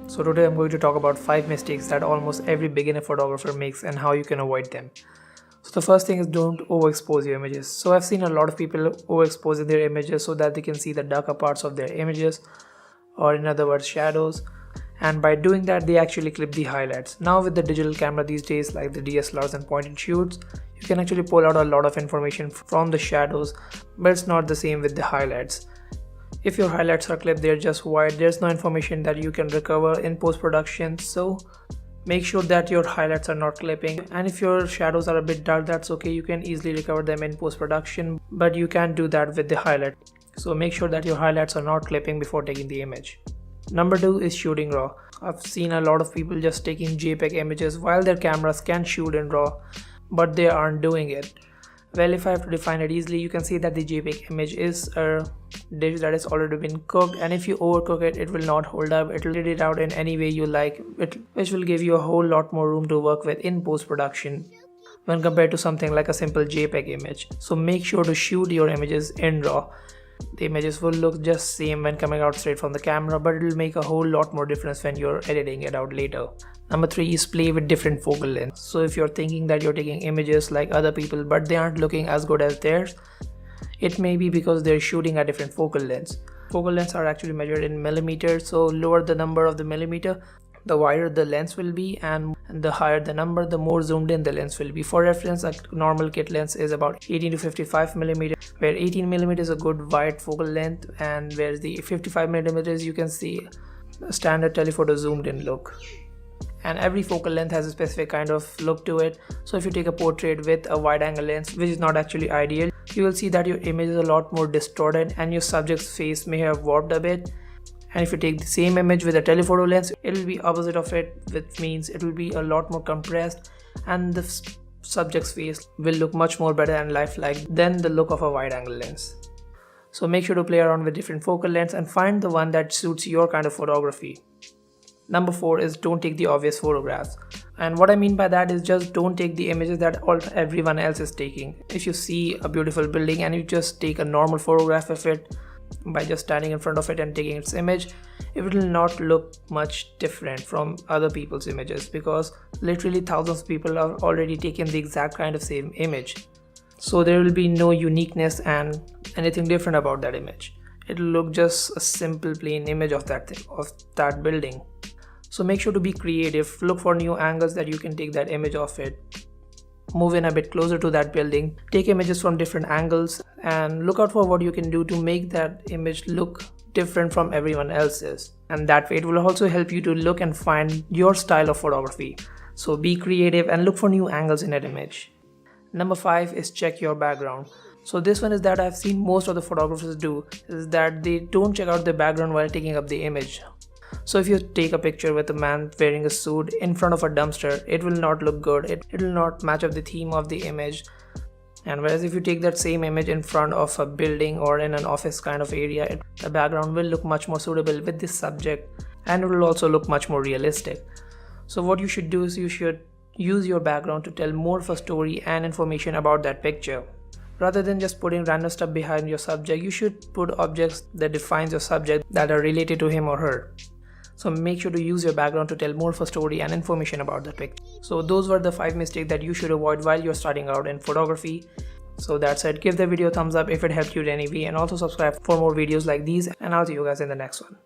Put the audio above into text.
So today I'm going to talk about 5 mistakes that almost every beginner photographer makes and how you can avoid them. So the first thing is, don't overexpose your images. So I've seen a lot of people overexposing their images so that they can see the darker parts of their images, or in other words shadows, and by doing that they actually clip the highlights. Now with the digital camera these days, like the DSLRs and point and shoots, you can actually pull out a lot of information from the shadows, but it's not the same with the highlights. If your highlights are clipped, they're just white, there's no information that you can recover in post-production. So make sure that your highlights are not clipping, and if your shadows are a bit dark, that's okay, you can easily recover them in post-production, but you can't do that with the highlight. So make sure that your highlights are not clipping before taking the image. Number 2 is shooting raw. I've seen a lot of people just taking JPEG images while their cameras can shoot in raw, but they aren't doing it. Well, if I have to define it easily, you can see that the JPEG image is a dish that has already been cooked, and if you overcook it, it will not hold up. It will edit out in any way you like, which will give you a whole lot more room to work with in post-production when compared to something like a simple JPEG image. So make sure to shoot your images in RAW. The images will look just same when coming out straight from the camera, but it will make a whole lot more difference when you're editing it out later. Number 3 is play with different focal lengths. So if you're thinking that you're taking images like other people but they aren't looking as good as theirs, it may be because they're shooting at different focal lengths. Focal lengths are actually measured in millimeters, so lower the number of the millimeter, the wider the lens will be, and the higher the number, the more zoomed in the lens will be. For reference, a normal kit lens is about 18 to 55 millimeter, where 18 millimeter is a good wide focal length, and whereas the 55 millimeters you can see a standard telephoto zoomed in look. And every focal length has a specific kind of look to it. So if you take a portrait with a wide angle lens, which is not actually ideal, you will see that your image is a lot more distorted and your subject's face may have warped a bit. And if you take the same image with a telephoto lens, it will be opposite of it, which means it will be a lot more compressed and the subject's face will look much more better and lifelike than the look of a wide angle lens. So make sure to play around with different focal lengths and find the one that suits your kind of photography. Number 4 is, don't take the obvious photographs. And what I mean by that is, just don't take the images that everyone else is taking. If you see a beautiful building and you just take a normal photograph of it by just standing in front of it and taking its image, it will not look much different from other people's images, because literally thousands of people are already taking the exact kind of same image. So there will be no uniqueness and anything different about that image. It will look just a simple plain image of that thing, of that building. So make sure to be creative, look for new angles that you can take that image of it, move in a bit closer to that building, take images from different angles, and look out for what you can do to make that image look different from everyone else's. And that way it will also help you to look and find your style of photography. So be creative and look for new angles in that image. Number 5 is, check your background. So this one is that I've seen most of the photographers do, is that they don't check out the background while taking up the image. So if you take a picture with a man wearing a suit in front of a dumpster, it will not look good, it will not match up the theme of the image. And whereas if you take that same image in front of a building or in an office kind of area, the background will look much more suitable with this subject, and it will also look much more realistic. So what you should do is, you should use your background to tell more of a story and information about that picture. Rather than just putting random stuff behind your subject, you should put objects that defines your subject that are related to him or her. So make sure to use your background to tell more of a story and information about the picture. So those were the 5 mistakes that you should avoid while you're starting out in photography. So that's it. Give the video a thumbs up if it helped you in any way, and also subscribe for more videos like these, and I'll see you guys in the next one.